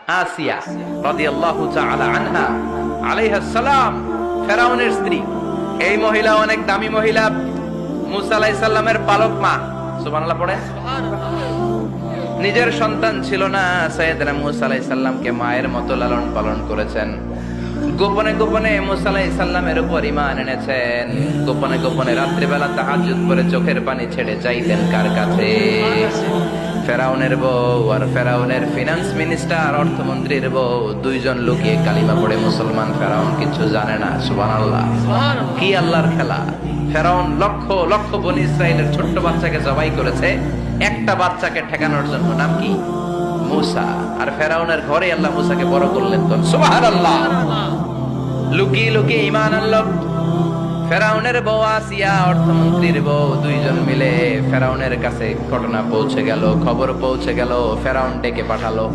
আসিয়া রাদিয়াল্লাহু তাআলা আনহা আলাইহাস সালাম, ফেরাউনের স্ত্রী। এই মহিলা অনেক দামি মহিলা, মুসা আলাইহিস সালামের পালক মা। সুবহানাল্লাহ পড়ে। নিজের সন্তান ছিল না, সাইয়েদনা মুসা আলাইহিস সালামকে মায়ের মতো লালন পালন করেছেন। গোপনে গোপনে মুসা আলাইহিস সালামের উপর ঈমান এনেছেন। গোপনে গোপনে রাত্রিবেলা তাহাজ্জুদ করে চোখের পানি ছেড়ে চাইতেন কার কাছে? ফেরাউনের বউ আর ফেরাউনের ফিনান্স মিনিস্টার, অর্থমন্ত্রীর বউ, দুইজন লুকিয়ে কালিমা পড়ে মুসলমান। ফেরাউন কিছু জানে না। সুবহানাল্লাহ। কি আল্লাহর খেলা! ফেরাউন লক্ষ লক্ষ বনী ইসরাইলের ছোট্ট বাচ্চাকে জবাই করেছে একটা বাচ্চাকে ঠেকানোর জন্য। নাম কি? মুসা। আর ফেরাউনের ঘরে আল্লাহ মুসাকে বড় করলেন। তো সুবহানাল্লাহ। লুকিয়ে লুকিয়ে ঈমান আনলো। ফেরাউনের বউ আসিয়া, অর্থমন্ত্রীর বউ, দুইজন মিলে ফেরাউনের কাছে ঘটনা পৌঁছে গেল, খবর পৌঁছে গেল। ফেরাউন ডেকে পাঠালো,